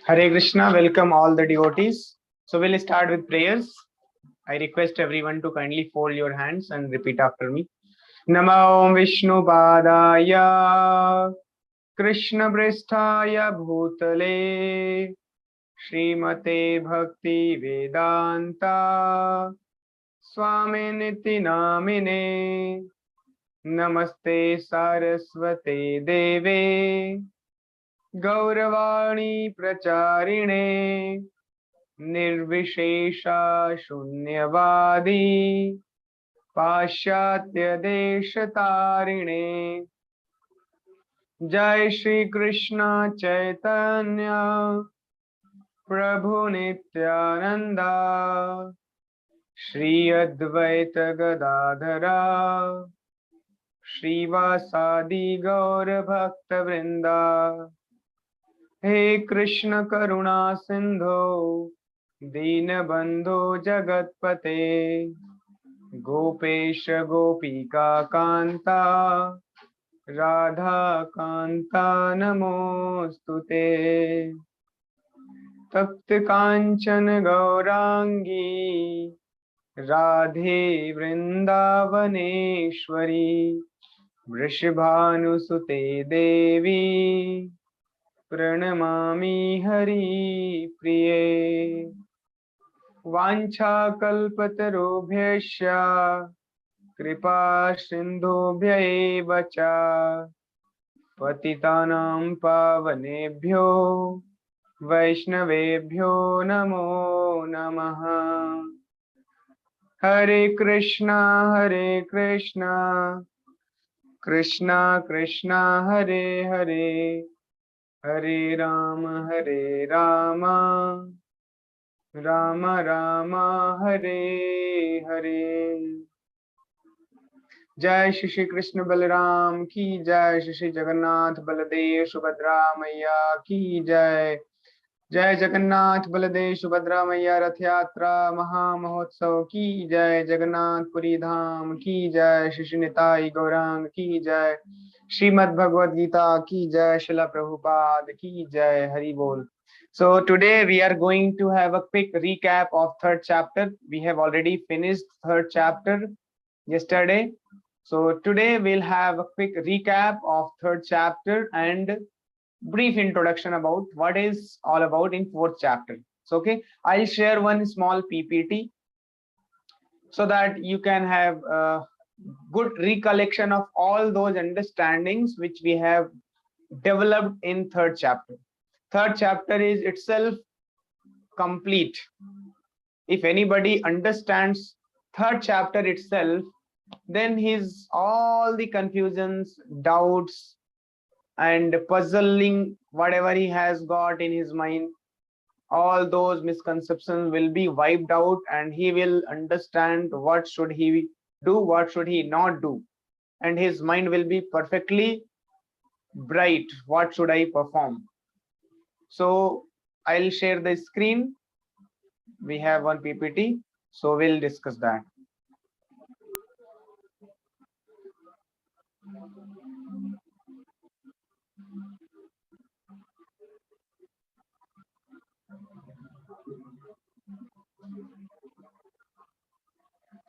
Hare Krishna, welcome all the devotees. So we'll start with prayers. I request everyone to kindly fold your hands and repeat after me. Namo Vishnu Padaya Krishna Prasthaya Bhutale Srimate Bhakti Vedanta Swami Niti Namine Namaste Saraswate Deve Gauravani Pracharine Nirvishesha Shunyavadi Pashatya Deshatarine Jai Shri Krishna Chaitanya Prabhu Nityananda Shri Advaita Gadadhara Shrivasadi Gaur Bhakta Vrinda He Krishna Karuna Sindhu Deenabandhu Jagatpate Gopesha Gopika Kanta Radha Kanta Namostute Tapta Kanchan Gaurangi Radhe Vrindavaneshwari Vrishabhanusute Devi Pranamami Hari Priye Vancha Kalpatarubhyasya Kripa Sindhubhya eva cha Patitanam Pavanebhyo Vaishnavebhyo Namo Namaha Hare Krishna Krishna Krishna Hare Hare Hare Rama Rama Rama Hare Hare Jai Shri Shri Krishna Balaram ki Jai Shri Shri Jagannath Baladev Subhadra Maiya ki Jai Jai Jagannath Baladev Subhadra Maiya Rath Yatra Maha Mahotsav ki Jai Jagannath Puri Dham ki Jai Shri Shri Nitai Gaurang ki Jai Srimad Bhagavad Gita ki Jai Srila Prabhupada ki Jai Hari Bol. So today we are going to have a quick recap of third chapter. We have already finished third chapter yesterday. So today we'll have a quick recap of third chapter and brief introduction about what is all about in fourth chapter. So okay, I'll share one small PPT so that you can have a good recollection of all those understandings which we have developed in third chapter. Third chapter is itself complete. If anybody understands third chapter itself, then his all the confusions, doubts and puzzling whatever he has got in his mind, all those misconceptions will be wiped out and he will understand what should he do, what should he not do, and his mind will be perfectly bright. What should I perform? So I'll share the screen. We have one PPT, so we'll discuss that.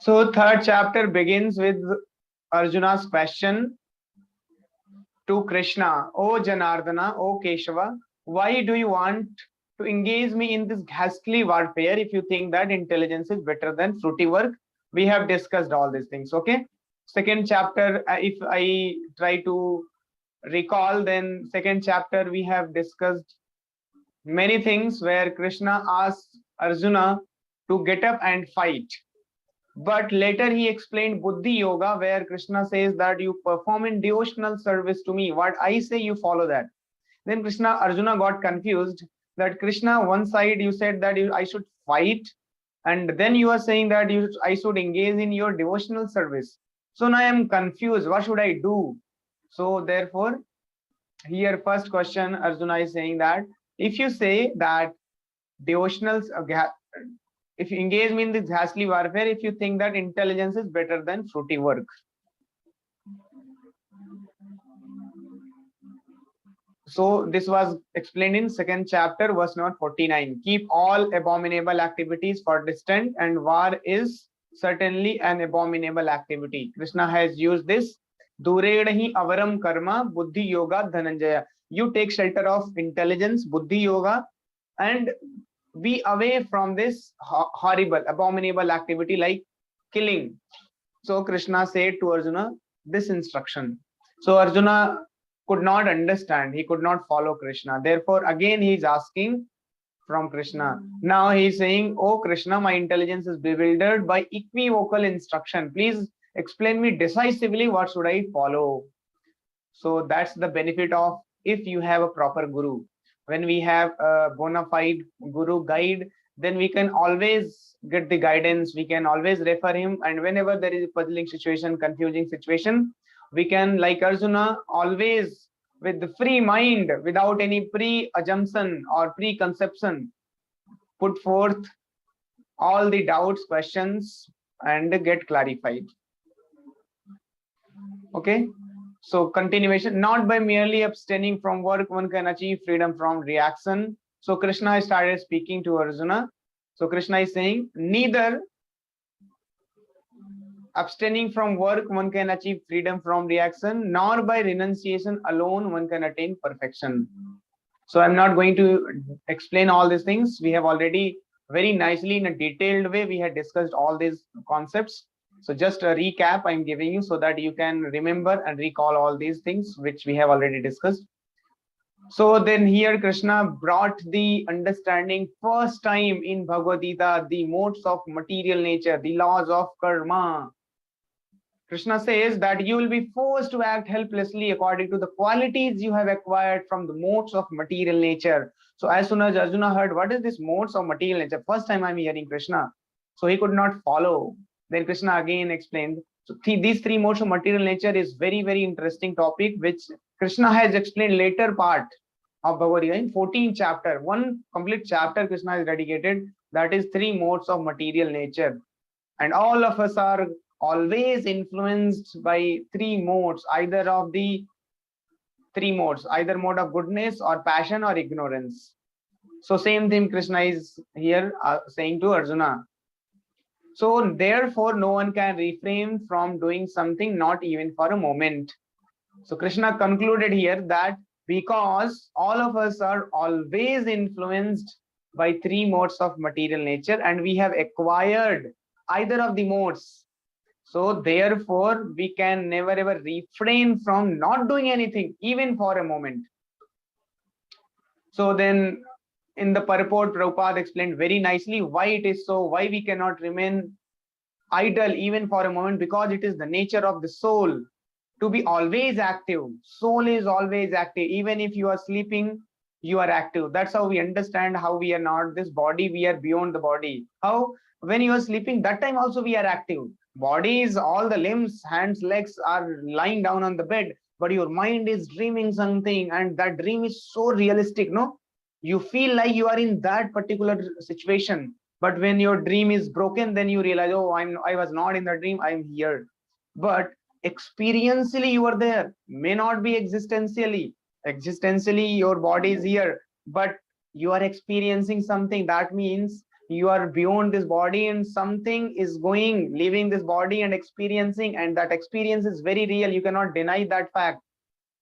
So third chapter begins with Arjuna's question to Krishna. O Janardana, O Keshava, why do you want to engage me in this ghastly warfare if you think that intelligence is better than fruity work? We have discussed all these things. Okay. Second chapter, if I try to recall, then second chapter we have discussed many things where Krishna asks Arjuna to get up and fight. But later he explained Buddhi Yoga, where Krishna says that you perform in devotional service to me. What I say, you follow that. Then Arjuna got confused that Krishna, one side you said that I should fight, and then you are saying that I should engage in your devotional service. So now I am confused. What should I do? So therefore, here first question Arjuna is saying that if you say that devotionals, if you engage me in this ghastly warfare, if you think that intelligence is better than fruity work. So this was explained in second chapter, verse number 49. Keep all abominable activities for distant, and war is certainly an abominable activity. Krishna has used this. Duredahi avaram karma buddhi yoga dhananjaya. You take shelter of intelligence, buddhi yoga, and be away from this horrible, abominable activity like killing. So Krishna said to Arjuna this instruction. So Arjuna could not understand, he could not follow Krishna. Therefore, again he is asking from Krishna. Now he is saying, oh Krishna, my intelligence is bewildered by equivocal instruction. Please explain me decisively what should I follow. So that's the benefit of if you have a proper guru. When we have a bona fide guru guide, then we can always get the guidance, we can always refer him, and whenever there is a puzzling situation, confusing situation, we can, like Arjuna, always with the free mind, without any pre-assumption or preconception, put forth all the doubts, questions, and get clarified. Okay. So continuation, not by merely abstaining from work one can achieve freedom from reaction. So Krishna started speaking to Arjuna. So Krishna is saying, neither abstaining from work one can achieve freedom from reaction, nor by renunciation alone one can attain perfection. So I'm not going to explain all these things. We have already very nicely in a detailed way, we had discussed all these concepts. So just a recap I'm giving you so that you can remember and recall all these things which we have already discussed. So then here Krishna brought the understanding first time in Bhagavad Gita, the modes of material nature, the laws of karma. Krishna says that you will be forced to act helplessly according to the qualities you have acquired from the modes of material nature. So as soon as Arjuna heard, what is this modes of material nature? First time I'm hearing Krishna. So he could not follow. Then Krishna again explained. So these three modes of material nature is very, very interesting topic, which Krishna has explained later part of Bhagavad Gita in 14th chapter. One complete chapter Krishna has dedicated, that is three modes of material nature. And all of us are always influenced by three modes, either of the three modes, either mode of goodness or passion or ignorance. So same thing Krishna is here saying to Arjuna. So therefore, no one can refrain from doing something, not even for a moment. So Krishna concluded here that because all of us are always influenced by three modes of material nature and we have acquired either of the modes, so therefore we can never ever refrain from not doing anything, even for a moment. So then in the purport, Prabhupada explained very nicely why it is so, why we cannot remain idle even for a moment, because it is the nature of the soul to be always active. Soul is always active. Even if you are sleeping, you are active. That's how we understand how we are not this body, we are beyond the body. How? When you are sleeping, that time also we are active. Body is all the limbs, hands, legs are lying down on the bed, but your mind is dreaming something, and that dream is so realistic, no? You feel like you are in that particular situation. But when your dream is broken, then you realize, oh, I was not in the dream, I'm here. But experientially you are there, may not be existentially. Existentially your body is here, but you are experiencing something. That means you are beyond this body and something is going, leaving this body and experiencing, and that experience is very real. You cannot deny that fact.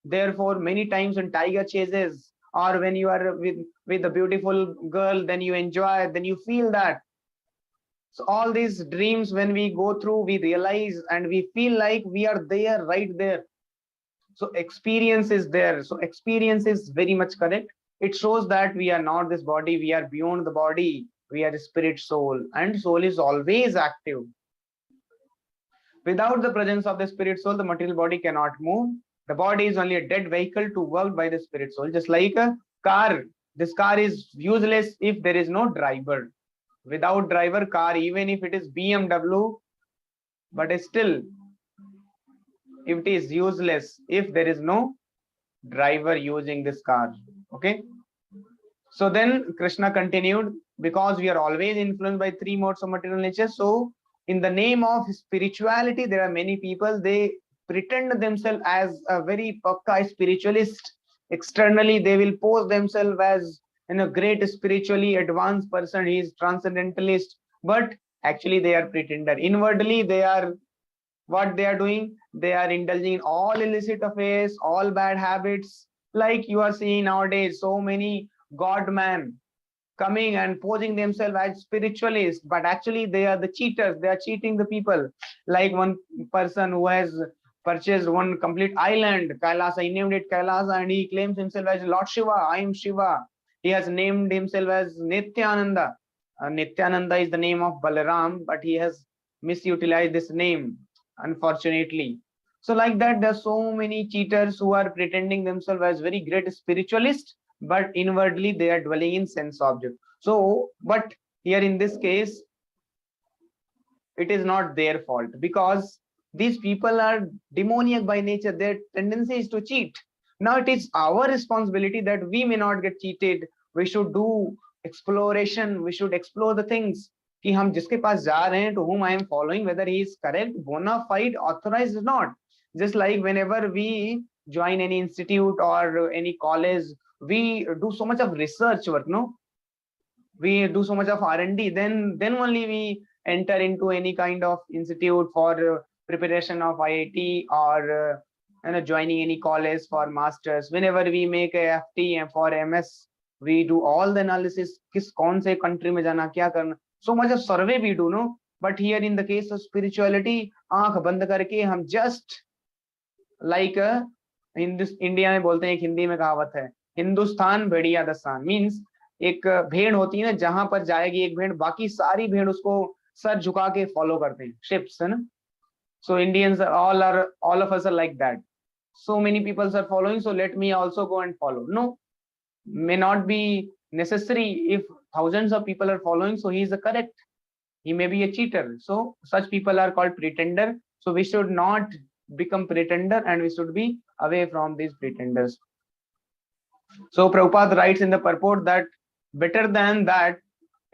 Therefore, many times when tiger chases, or when you are with a beautiful girl, then you enjoy, then you feel that. So all these dreams, when we go through, we realize and we feel like we are there, right there. So experience is there. So experience is very much correct. It shows that we are not this body, we are beyond the body. We are the spirit soul, and soul is always active. Without the presence of the spirit soul, the material body cannot move. The body is only a dead vehicle to work by the spirit soul. Just like a car, this car is useless if there is no driver. Without driver, car, even if it is BMW, but still it is useless if there is no driver using this car. Okay. So then Krishna continued, because we are always influenced by three modes of material nature. So in the name of spirituality, there are many people, they pretend themselves as a very pakka spiritualist Externally, they will pose themselves as a great spiritually advanced person. He is transcendentalist, but actually they are pretender. Inwardly, they are what they are doing. They are indulging in all illicit affairs, all bad habits. Like you are seeing nowadays, so many god man coming and posing themselves as spiritualists, but actually they are the cheaters. They are cheating the people. Like one person who has purchased one complete island, Kailasa. He named it Kailasa, and he claims himself as Lord Shiva. I am Shiva. He has named himself as Nityananda. Nityananda is the name of Balaram, but he has misutilized this name, unfortunately. So like that, there are so many cheaters who are pretending themselves as very great spiritualists, but inwardly they are dwelling in sense object. So, but here in this case, it is not their fault, because these people are demoniac by nature. Their tendency is to cheat. Now it is our responsibility that we may not get cheated. We should do exploration. We should explore the things कि हम जिसके पास जा रहे हैं, to whom I am following, whether he is correct, bona fide, authorized or not. Just like whenever we join any institute or any college, we do so much of research work, no? We do so much of R&D, then only we enter into any kind of institute for preparation of IIT, or joining any college for masters. Whenever we make a FT and for MS, we do all the analysis, किस कौन से country में जाना, क्या करना. So much of survey we do, no? But here in the case of spirituality, आंख बंद करके हम just like इंडिया में बोलते हैं, एक हिंदी में कहावत है, हिंदुस्तान भेड़िया दस्तान. मीन्स एक भेड़ होती है ना, जहां पर जाएगी एक भेड़, बाकी सारी भेड़ उसको सर झुका के फॉलो करते हैं. शिप्स है ना. सो Indians all of us are like that. So many people are following, so let me also go and follow. No, may not be necessary. If thousands of people are following, so he is the correct. He may be a cheater. So such people are called pretender. So we should not become pretender, and we should be away from these pretenders. So Prabhupada writes in the purport that better than that,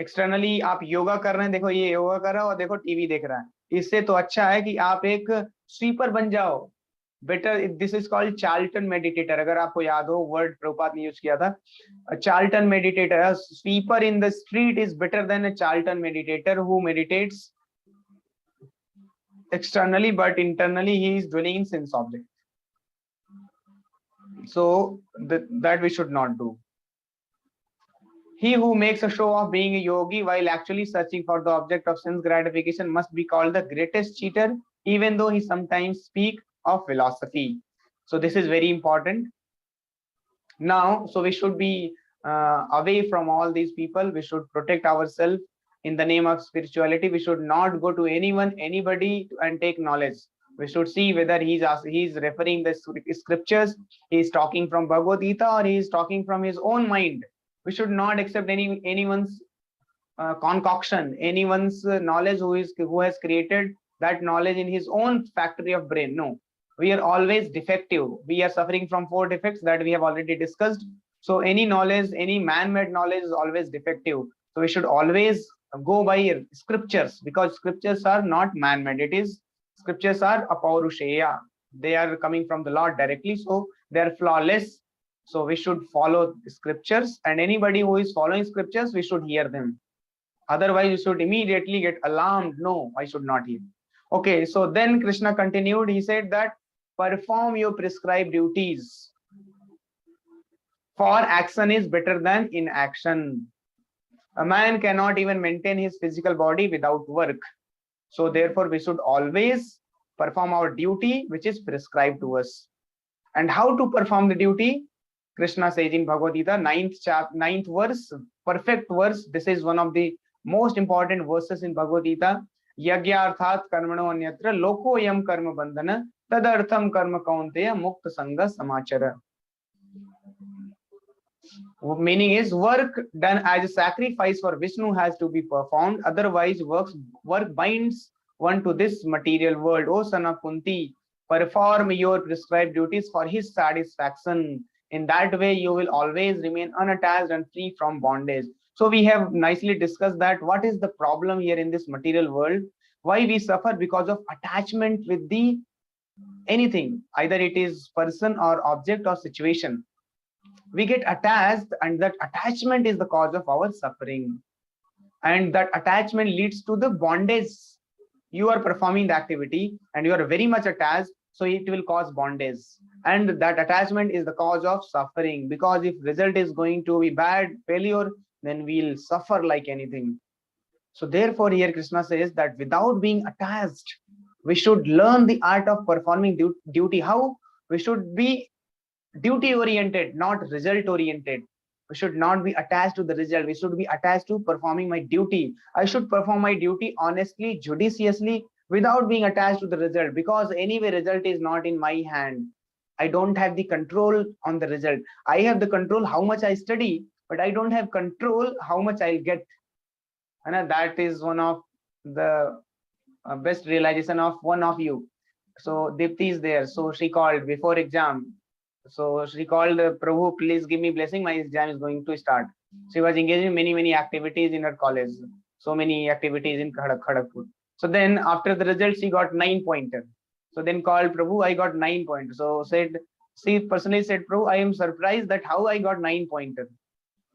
externally आप योगा कर रहे हैं, देखो ये योगा कर रहा है और देखो टीवी देख रहा है, इससे तो अच्छा है कि आप एक स्वीपर बन जाओ. Better, this is called Charlton meditator. अगर आपको याद हो, वर्ड प्रभुपाद ने यूज किया था, Charlton meditator. Sweeper in the street is better than a Charlton meditator who meditates externally but internally he is dwelling in sense object. So that we should not do. He who makes a show of being a yogi while actually searching for the object of sense gratification must be called the greatest cheater, even though he sometimes speak of philosophy. So this is very important. Now, so we should be away from all these people. We should protect ourselves in the name of spirituality. We should not go to anybody and take knowledge. We should see whether he's referring the scriptures, he's talking from Bhagavad Gita, or he's talking from his own mind. We should not accept anyone's concoction, anyone's knowledge who has created that knowledge in his own factory of brain. No, we are always defective. We are suffering from 4 defects that we have already discussed. So any knowledge, any man-made knowledge is always defective. So we should always go by scriptures, because scriptures are not man-made. Scriptures are apaurusheya. They are coming from the Lord directly, so they are flawless. So we should follow scriptures, and anybody who is following scriptures, we should hear them. Otherwise, you should immediately get alarmed. No, I should not hear. Okay, so then Krishna continued. He said that perform your prescribed duties, for action is better than inaction. A man cannot even maintain his physical body without work. So therefore, we should always perform our duty, which is prescribed to us. And how to perform the duty? Krishna says in Bhagavad Gita, 9th verse, perfect verse. This is one of the most important verses in Bhagavad Gita. Yagyarthat karmano anyatra loko yam karma bandhana tadartham karma kaunteya mukta sangha samachara. Meaning is, work done as a sacrifice for Vishnu has to be performed. Otherwise, work binds one to this material world. O son of Kunti, perform your prescribed duties for his satisfaction. In that way, you will always remain unattached and free from bondage. So we have nicely discussed that what is the problem here in this material world. Why we suffer? Because of attachment with the anything. Either it is person or object or situation. We get attached, and that attachment is the cause of our suffering. And that attachment leads to the bondage. You are performing the activity and you are very much attached, so it will cause bondage. And that attachment is the cause of suffering, because if result is going to be bad, failure, then we'll suffer like anything. So therefore here Krishna says that without being attached, we should learn the art of performing duty. How? We should be duty oriented, not result oriented. We should not be attached to the result. We should be attached to performing my duty. I should perform my duty honestly, judiciously, without being attached to the result, because anyway result is not in my hand. I don't have the control on the result. I have the control how much I study, but I don't have control how much I'll get. And that is one of the best realization of one of you. So Dipti is there. So she called before exam. So she called, Prabhu, please give me blessing. My exam is going to start. She was engaged in many activities in her college. So many activities in Kharagpur. So then after the result, she got 9 pointer. So then called Prabhu, I got 9 pointer. So said, she personally said, Prabhu, I am surprised that how I got 9 pointer.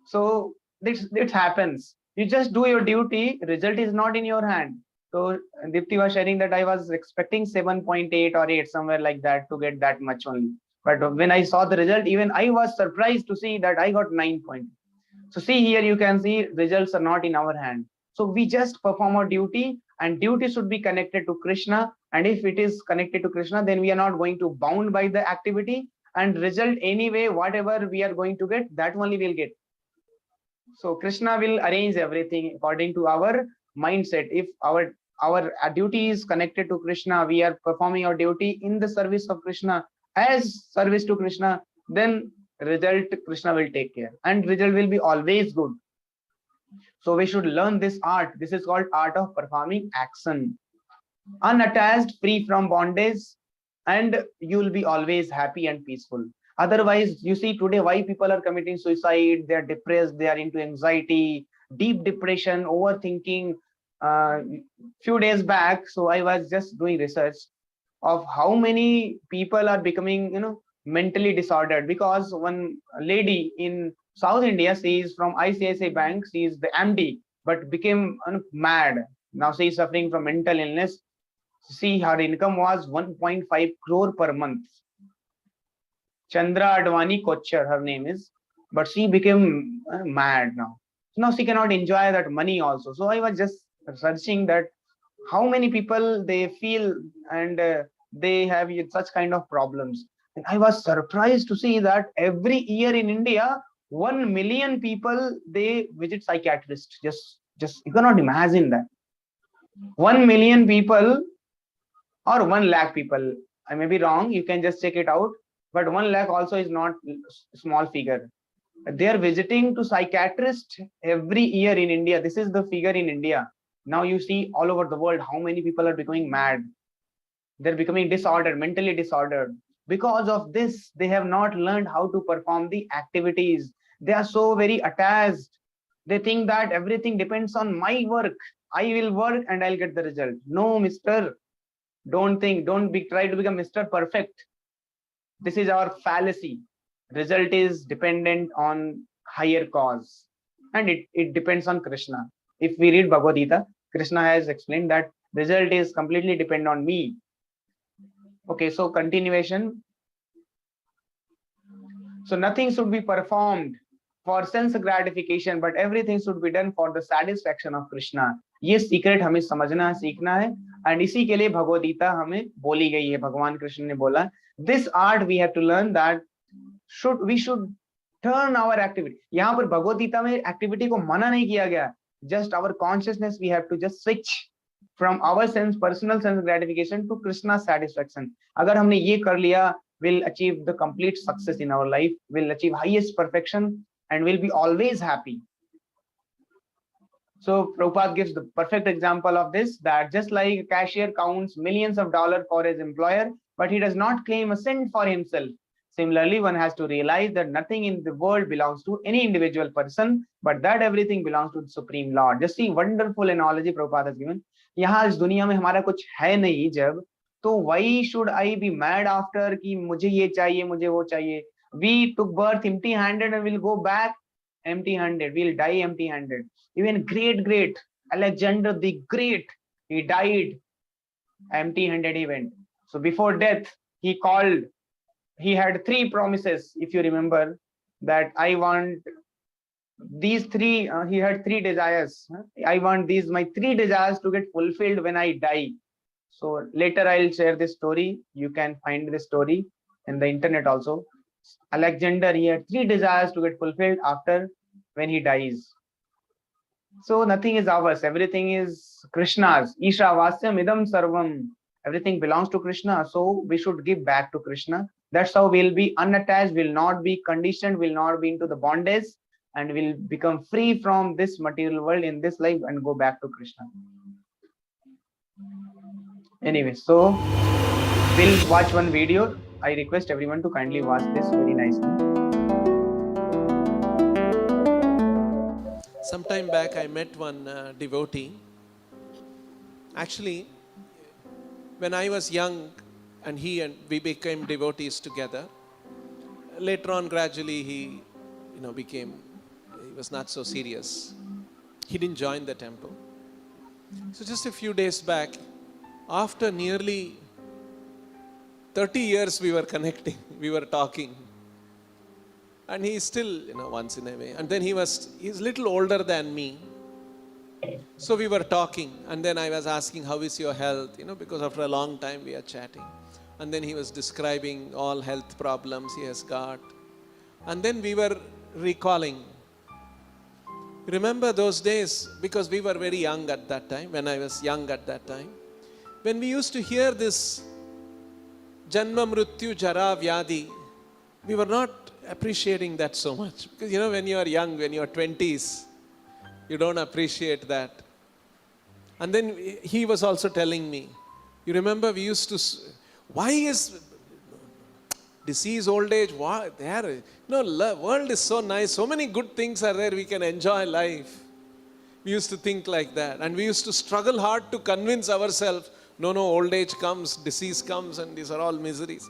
So this happens. You just do your duty. Result is not in your hand. So Dipti was sharing that I was expecting 7.8 or 8, somewhere like that, to get that much only. But when I saw the result, even I was surprised to see that I got 9 points. So see here, you can see results are not in our hand. So we just perform our duty, and duty should be connected to Krishna. And if it is connected to Krishna, then we are not going to bound by the activity, and result anyway, whatever we are going to get, that only we'll get. So Krishna will arrange everything according to our mindset. If our duty is connected to Krishna, we are performing our duty in the service of Krishna, as service to Krishna, then result Krishna will take care, and result will be always good. So we should learn this art. This is called art of performing action. Unattached, free from bondage, and you will be always happy and peaceful. Otherwise, you see today why people are committing suicide, they are depressed, they are into anxiety, deep depression, overthinking. Few days back, so I was just doing research of how many people are becoming, mentally disordered, because one lady in South India, she is from ICICI Bank, she is the MD, but became mad. Now she is suffering from mental illness. See, her income was 1.5 crore per month. Chandra Advani Kochar, her name is, but she became mad now. Now she cannot enjoy that money also. So I was just searching that how many people they feel, and they have such kind of problems. And I was surprised to see that every year in India, 1 million people they visit psychiatrists. Just you cannot imagine that. 1 million people or 1 lakh people. I may be wrong. You can just check it out. But 1 lakh also is not small figure. They are visiting to psychiatrists every year in India. This is the figure in India. Now you see all over the world how many people are becoming mad. They're becoming disordered, mentally disordered. Because of this, they have not learned how to perform the activities. They are so very attached. They think that everything depends on my work. I will work and I'll get the result. No, mister. Don't try to become Mr. Perfect. This is our fallacy. Result is dependent on higher cause, and it depends on Krishna. If we read Bhagavad Gita, Krishna has explained that result is completely dependent on me. Okay, so continuation. So nothing should be performed for sense gratification, but everything should be done for the satisfaction of Krishna. ये secret हमें समझना सीखना है, and इसी के लिए भगवद गीता हमें बोली गई है. भगवान कृष्ण ने बोला, this art we have to learn that we should turn our activity. यहाँ पर भगवद गीता में एक्टिविटी को मना नहीं किया गया. Just our consciousness we have to just switch from our sense personal sense gratification to Krishna satisfaction. अगर हमने ये कर लिया, we'll achieve the complete success in our life, we'll achieve highest perfection, and we'll be always happy. So Prabhupada gives the perfect example of this, that just like a cashier counts millions of dollars for his employer, but he does not claim a cent for himself. Similarly, one has to realize that nothing in the world belongs to any individual person, but that everything belongs to the Supreme Lord. Just see wonderful analogy Prabhupada has given. यहाँ इस दुनिया में हमारा कुछ है नहीं जब, तो why should I be mad after कि मुझे ये चाहिए, मुझे वो चाहिए. We took birth empty-handed and we'll go back empty-handed. We'll die empty-handed. Even great Alexander the Great, he died empty-handed event. So before death, he had 3 promises, if you remember, that I want these 3, he had 3 desires. I want my 3 desires to get fulfilled when I die. So later I'll share this story. You can find this story in the internet also. Alexander, he had 3 desires to get fulfilled after when he dies. So nothing is ours. Everything is Krishna's. Isha Vasyam Idam Sarvam. Everything belongs to Krishna. So we should give back to Krishna. That's how we'll be unattached, will not be conditioned, will not be into the bondage, and will become free from this material world in this life and go back to Krishna. Anyway, so we'll watch one video. I request everyone to kindly watch this very nicely. Some time back, I met one devotee. Actually, when I was young, and we became devotees together. Later on, gradually, he was not so serious. He didn't join the temple. So just a few days back, after nearly 30 years, we were connecting, we were talking. And he's still, once in a way. And then he's a little older than me. So we were talking, and then I was asking, how is your health? Because after a long time we are chatting. And then he was describing all health problems he has got. And then we were recalling. Remember those days, because we were very young at that time, when I was young at that time, when we used to hear this Janma Mrityu Jara Vyadi, we were not appreciating that so much. Because when you are young, when you are 20s, you don't appreciate that. And then he was also telling me, you remember we used to, why is disease, old age, what? World is so nice, so many good things are there, we can enjoy life. We used to think like that. And we used to struggle hard to convince ourselves, no, old age comes, disease comes, and these are all miseries.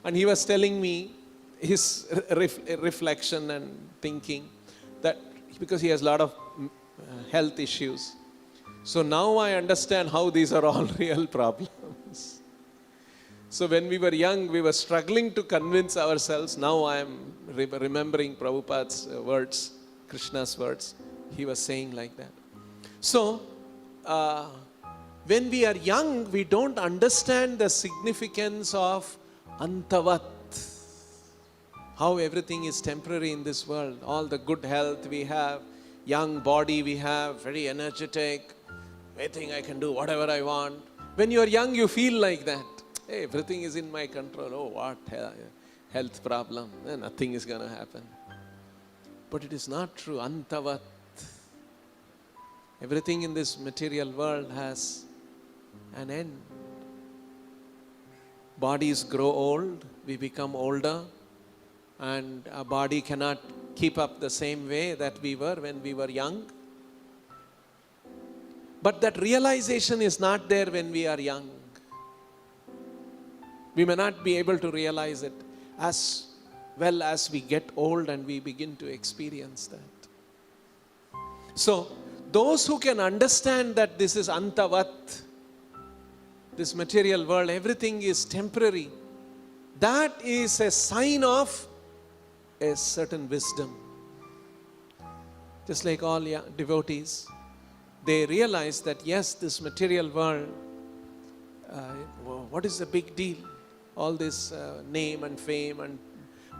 And he was telling me his reflection and thinking that because he has a lot of health issues. So now I understand how these are all real problems. So when we were young, we were struggling to convince ourselves. Now I am remembering Prabhupada's words, Krishna's words. He was saying like that. So when we are young, we don't understand the significance of antavat. How everything is temporary in this world. All the good health we have, young body we have, very energetic. I think I can do whatever I want. When you are young, you feel like that. Hey, everything is in my control. Oh, what health problem? Nothing is going to happen. But it is not true. Antavat. Everything in this material world has an end. Bodies grow old. We become older. And our body cannot keep up the same way that we were when we were young. But that realization is not there when we are young. We may not be able to realize it as well as we get old and we begin to experience that. So, those who can understand that this is antavat, this material world, everything is temporary, that is a sign of a certain wisdom. Just like all devotees, they realize that yes, this material world, what is the big deal? All this name and fame and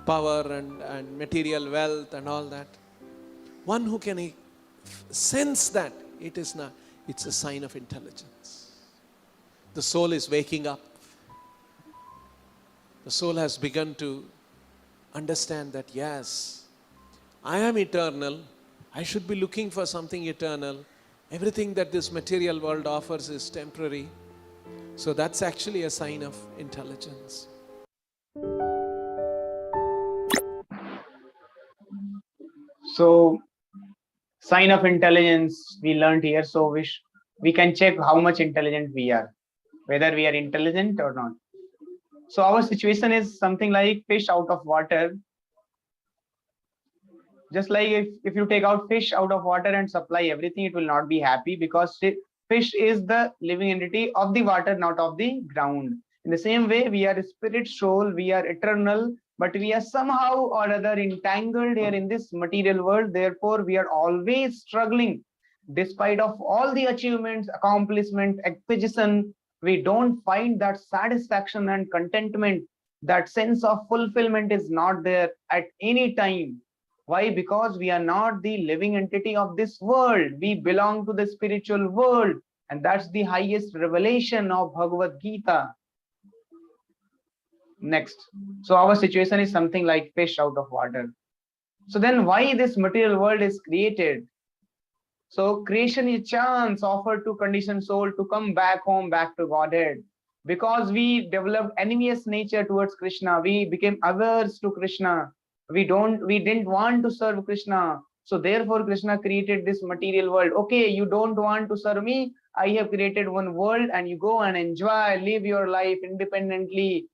power and material wealth and all that. One who can sense that it is not, it's a sign of intelligence. The soul is waking up. The soul has begun to understand that yes, I am eternal. I should be looking for something eternal. Everything that this material world offers is temporary. So that's actually a sign of intelligence. So, sign of intelligence we learned here. So we can check how much intelligent we are, whether we are intelligent or not. So our situation is something like fish out of water. Just like if you take out fish out of water and supply everything, it will not be happy, because fish is the living entity of the water, not of the ground. In the same way, we are spirit soul, we are eternal, but we are somehow or other entangled here in this material world. Therefore, we are always struggling. Despite of all the achievements, accomplishment, acquisition, we don't find that satisfaction and contentment. That sense of fulfillment is not there at any time. Why? Because we are not the living entity of this world. We belong to the spiritual world. And that's the highest revelation of Bhagavad Gita. Next. So our situation is something like fish out of water. So then why this material world is created? So creation is chance offered to conditioned soul to come back home, back to Godhead. Because we developed envious nature towards Krishna, we became averse to Krishna. We didn't want to serve Krishna. So therefore Krishna created this material world. Okay, you don't want to serve me, I have created one world, and you go and enjoy, live your life independently.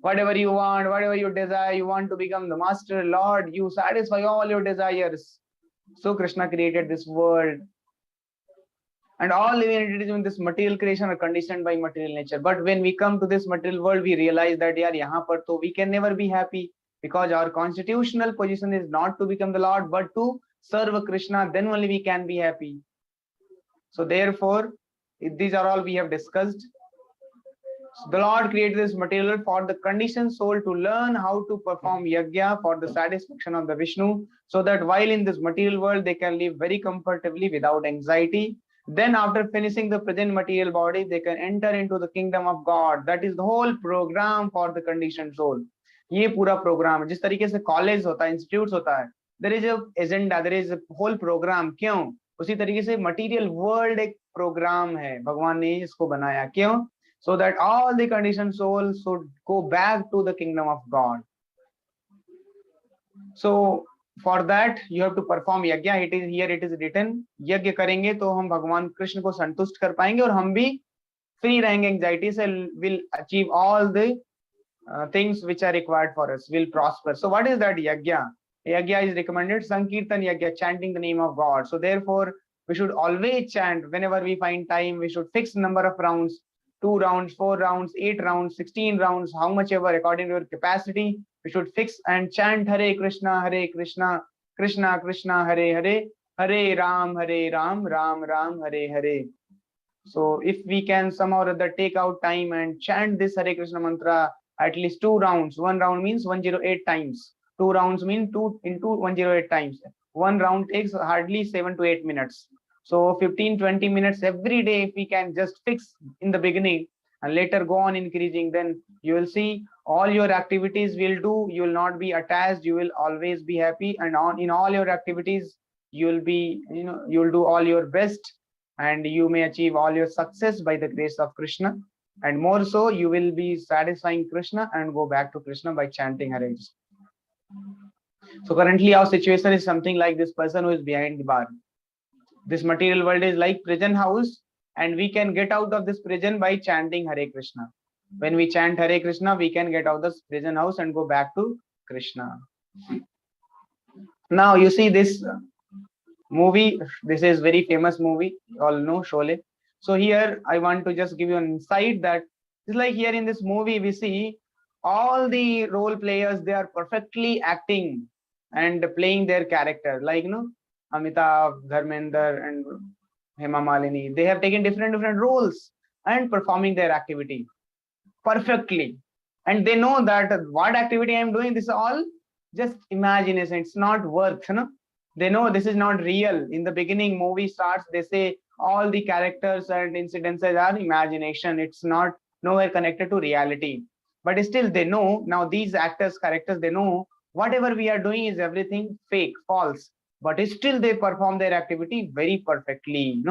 Whatever you want, whatever you desire, you want to become the master, Lord, you satisfy all your desires. So Krishna created this world, and all living entities in this material creation are conditioned by material nature. But when we come to this material world, we realize that yaar, yahan par to we can never be happy, because our constitutional position is not to become the Lord, but to serve Krishna. Then only we can be happy. So therefore, these are all we have discussed. So the Lord created this material for the conditioned soul to learn how to perform yajna for the satisfaction of the Vishnu, so that while in this material world they can live very comfortably without anxiety. Then after finishing the present material body, they can enter into the kingdom of God. That is the whole program for the conditioned soul. ये पूरा programme है. जिस तरीके से college होता है, institute होता है, there is a agenda, there is a whole programme. क्यों? उसी तरीके से मटेरियल वर्ल्ड एक प्रोग्राम है, भगवान ने इसको बनाया. क्यों? So that all the conditioned souls should go back to the kingdom of God. So for that you have to perform yajna. It is here, it is written, यज्ञ करेंगे तो हम भगवान कृष्ण को संतुष्ट कर पाएंगे और हम भी फ्री रहेंगे एंजाइटी से. will achieve all the things which are required for us, will prosper. So what is that yajna? Yajna is recommended sankirtan yajna, chanting the name of God. So therefore we should always chant. Whenever we find time, we should fix number of rounds, 2 rounds, 4 rounds, 8 rounds, 16 rounds, how much ever according to your capacity. We should fix and chant Hare Krishna, Krishna Krishna, Hare Hare, Hare Ram, Ram Ram, Hare Hare. So if we can somehow or other take out time and chant this Hare Krishna mantra at least 2 rounds. 1 round means 108 times. 2 rounds mean 2 into 108 times. 1 round takes hardly 7 to 8 minutes. So 15-20 minutes every day, if we can just fix in the beginning and later go on increasing, then you will see all your activities will do. You will not be attached. You will always be happy, and in all your activities, you will be, you will do all your best, and you may achieve all your success by the grace of Krishna. And more so, you will be satisfying Krishna and go back to Krishna by chanting Hare Krishna. So currently our situation is something like this person who is behind the bar. This material world is like prison house, and we can get out of this prison by chanting Hare Krishna. When we chant Hare Krishna, we can get out of this prison house and go back to Krishna. Now you see this movie. This is very famous movie. You all know Sholay. So here I want to just give you an insight that it's like here in this movie we see all the role players, they are perfectly acting and playing their character. Like Amitabh, Dharmender, and Hema Malini, they have taken different roles and performing their activity perfectly. And they know that what activity I am doing, this is all just imagination. It's not worth, They know this is not real. In the beginning, movie starts, they say all the characters and incidences are imagination. It's not nowhere connected to reality. But still they know, now these actors, characters, they know whatever we are doing is everything fake, false. But still they perform their activity very perfectly,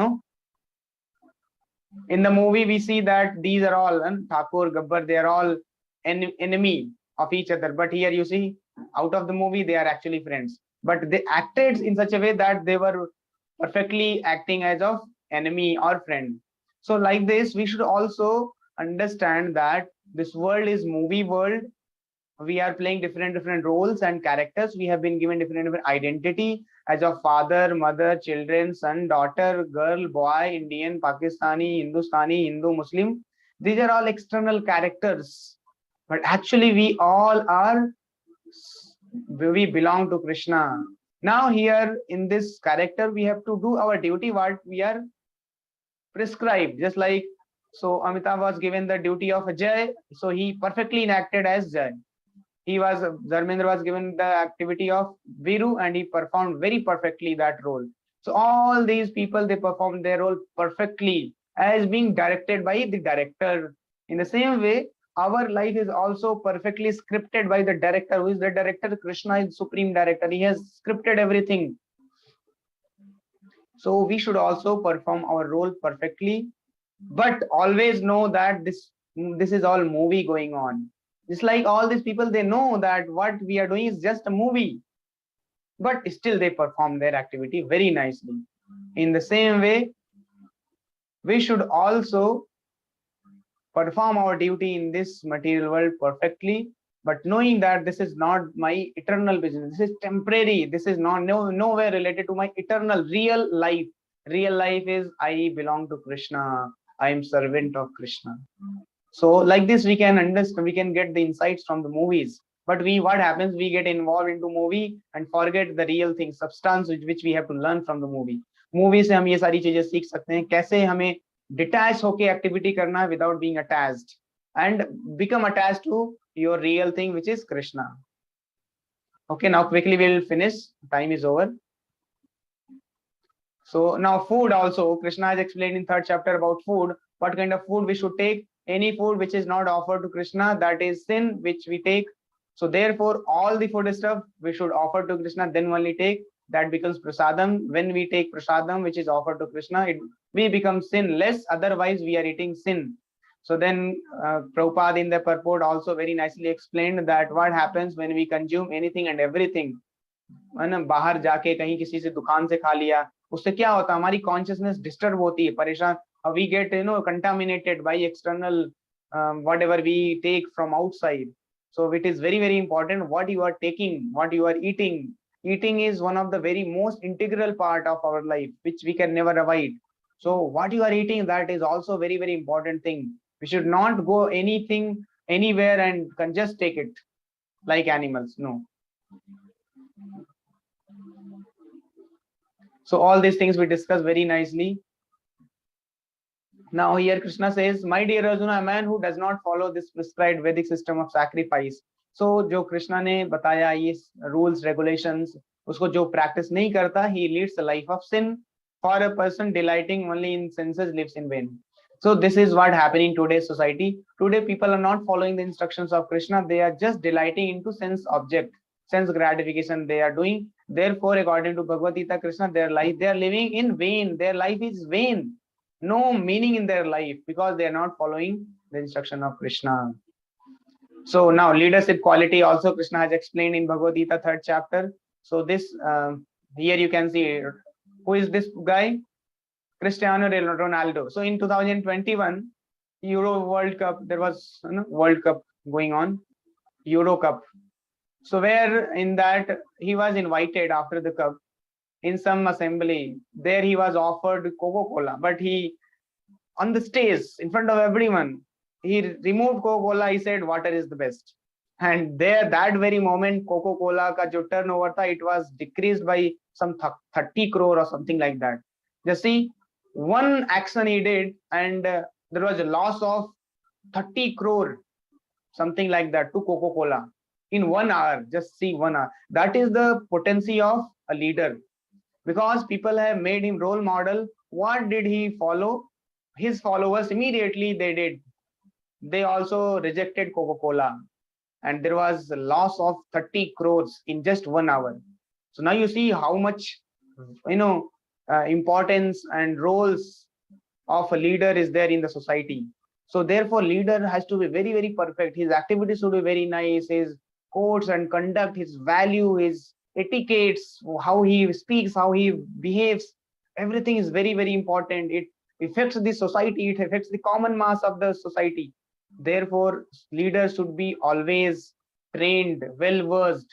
In the movie, we see that these are all, Thakur, Gabbar, they are all enemy of each other. But here you see, out of the movie, they are actually friends. But they acted in such a way that they were perfectly acting as of enemy or friend. So like this, we should also understand that this world is movie world, we are playing different roles and characters. We have been given different identity as a father, mother, children, son, daughter, girl, boy, Indian, Pakistani, Hindustani, Hindu, Muslim. These are all external characters, but actually we belong to Krishna. Now here in this character, we have to do our duty, what we are prescribed. Just like, so Amitabh was given the duty of Jai, so he perfectly enacted as Jai. Dharmendra was given the activity of Viru, and he performed very perfectly that role. So all these people, they performed their role perfectly as being directed by the director. In the same way, our life is also perfectly scripted by the director. Who is the director? Krishna is supreme director. He has scripted everything. So we should also perform our role perfectly, but always know that this is all movie going on. Just like all these people, they know that what we are doing is just a movie, but still they perform their activity very nicely. In the same way, we should also perform our duty in this material world perfectly, but knowing that this is not my eternal business. This is temporary. This is nowhere related to my eternal real life. Real life is I belong to Krishna. I am servant of Krishna. So like this, we can understand, we can get the insights from the movies. But what happens? We get involved into movie and forget the real thing, substance which we have to learn from the movie. Movie से हम ये सारी चीजें सीख सकते हैं, कैसे हमें डिटैच होके एक्टिविटी करना है without being attached, and become attached to your real thing, which is Krishna. Okay, now quickly we'll finish. Time is over. So now food also, Krishna has explained in 3rd chapter about food, what kind of food we should take. Any food which is not offered to Krishna, that is sin which we take. So therefore, all the food stuff we should offer to Krishna, then only take. That becomes prasadam. When we take prasadam which is offered to Krishna, we become sinless. Otherwise, we are eating sin. So then Prabhupada in the purport also very nicely explained that what happens when we consume anything and everything. है ना, बाहर जाके कहीं किसी से दुकान से खा लिया, उससे क्या होता है? हमारी कॉन्शियसनेस डिस्टर्ब होती है, परेशान. We get contaminated by external whatever we take from outside. So it is very important what you are taking, what you are eating. Eating is one of the very most integral part of our life, which we can never avoid. So what you are eating, that is also very important thing. We should not go anywhere and can just take it like animals. No. So all these things we discuss very nicely. Now here Krishna says, my dear Arjuna, a man who does not follow this prescribed Vedic system of sacrifice. So जो कृष्णा ने बताया ये rules regulations, उसको जो practice नहीं करता, he leads a life of sin. For a person delighting only in senses lives in vain. So this is what happening in today's society. Today people are not following the instructions of Krishna. They are just delighting into sense object, sense gratification they are doing. Therefore, according to Bhagavad Gita, Krishna, they are living in vain. Their life is vain. No meaning in their life because they are not following the instruction of Krishna. So now leadership quality also Krishna has explained in Bhagavad Gita 3rd chapter. So this here you can see who is this guy? Cristiano Ronaldo. So in 2021 Euro World Cup, there was World Cup going on, Euro Cup. So where in that he was invited after the cup in some assembly. There he was offered Coca-Cola, but he on the stage in front of everyone, he removed Coca-Cola. He said water is the best. And there that very moment Coca-Cola ka jo turnover tha, it was decreased by some 30 crore or something like that. Just see, one action he did and there was a loss of 30 crore, something like that, to Coca-Cola in 1 hour. Just see, 1 hour. That is the potency of a leader, because people have made him role model. What did he follow? His followers immediately they also rejected Coca-Cola, and there was a loss of 30 crores in just 1 hour. So now you see how much importance and roles of a leader is there in the society. So therefore leader has to be very perfect. His activities should be very nice. His codes and conduct, his value, his etiquettes, how he speaks, how he behaves, everything is very important. It affects the society, it affects the common mass of the society. Therefore leaders should be always trained, well versed.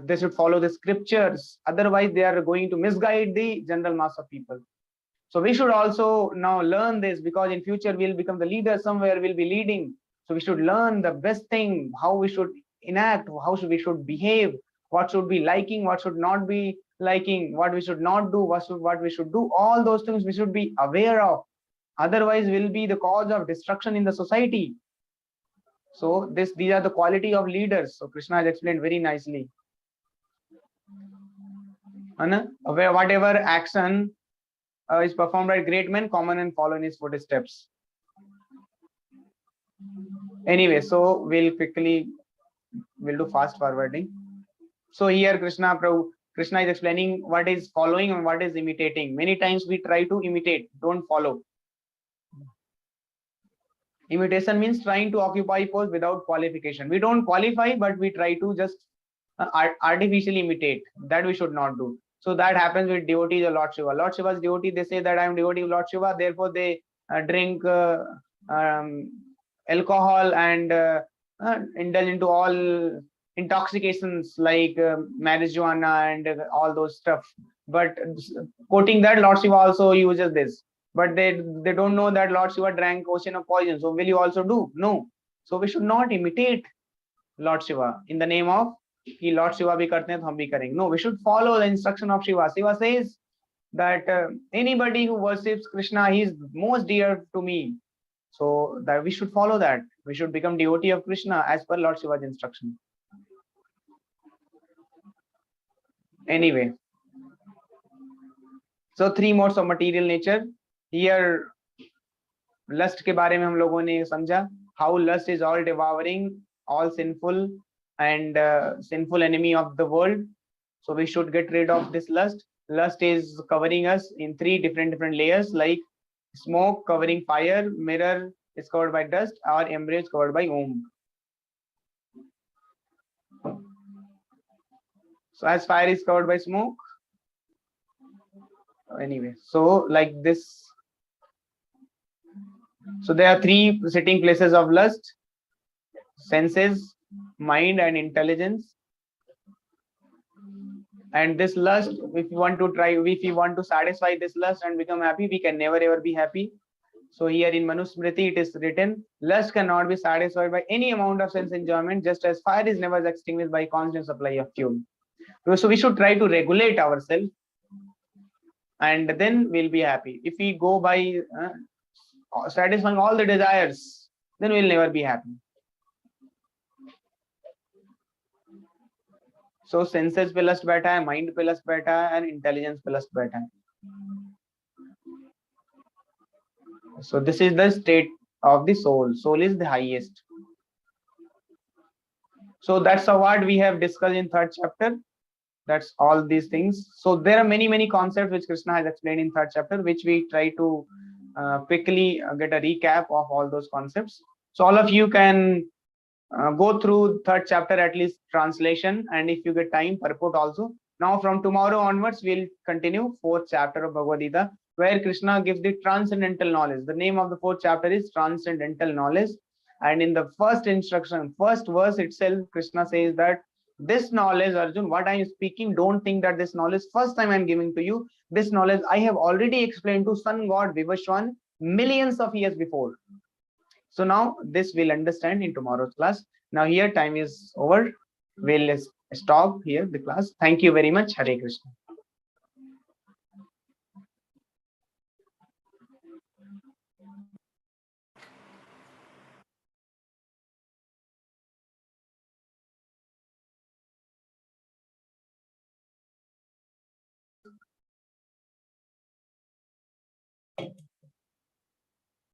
They should follow the scriptures. Otherwise, they are going to misguide the general mass of people. So we should also now learn this, because in future we'll become the leader somewhere, we'll be leading. So we should learn the best thing, how we should enact, we should behave, what should be liking, what should not be liking, what we should not do, what we should do. All those things we should be aware of. Otherwise, will be the cause of destruction in the society. So these are the quality of leaders. So Krishna has explained very nicely. Whatever action is performed by great men, common and follow in his footsteps. Anyway, so we'll do fast forwarding. So here Krishna is explaining what is following and what is imitating. Many times we try to imitate, don't follow. Imitation means trying to occupy post without qualification. We don't qualify, but we try to just artificially imitate. That we should not do. So that happens with devotees of Lord Shiva. Lord Shiva's devotee, they say that I am devotee of Lord Shiva, therefore they drink alcohol and indulge into all intoxications like marijuana and all those stuff. But quoting that, Lord Shiva also uses this. But they don't know that Lord Shiva drank ocean of poison. So will you also do? No. So we should not imitate Lord Shiva in the name of कि Lord Shiva भी करते हैं तो हम भी करेंगे. No, we should follow the instruction of Shiva. Shiva says that anybody who worships Krishna, he is most dear to me. So that we should follow that. We should become devotee of Krishna as per Lord Shiva's instruction. Anyway, so 3 modes of material nature. Here lust के बारे में हम लोगों ने समझा. How lust is all devouring, all sinful and sinful enemy of the world. So we should get rid of this lust. Lust is covering us in 3 different layers, like smoke covering fire, mirror is covered by dust, or embryo is covered by womb. So as fire is covered by smoke, anyway, so like this. So there are 3 sitting places of lust: senses, mind and intelligence. And this lust, if you want to satisfy this lust and become happy, we can never ever be happy. So here in Manusmriti it is written, lust cannot be satisfied by any amount of sense enjoyment, just as fire is never extinguished by constant supply of fuel. So we should try to regulate ourselves, and then we'll be happy. If we go by satisfying all the desires, then we'll never be happy. So senses पे lust बैठा है, mind पे lust बैठा है, and intelligence पे lust बैठा है. So this is the state of the soul. Soul is the highest. So that's what we have discussed in 3rd chapter. That's all these things. So there are many concepts which Krishna has explained in 3rd chapter, which we try to quickly get a recap of all those concepts. So all of you can go through 3rd chapter, at least translation, and if you get time, purport also. Now from tomorrow onwards, we'll continue 4th chapter of Bhagavad Gita, where Krishna gives the transcendental knowledge. The name of the 4th chapter is Transcendental Knowledge. And in the first instruction, first verse itself, Krishna says that this knowledge, Arjun, what I am speaking, don't think that this knowledge first time I am giving to you. This knowledge I have already explained to sun god Vivashwan millions of years before. So now this we'll understand in tomorrow's class. Now here time is over. We'll stop here the class. Thank you very much. Hare Krishna.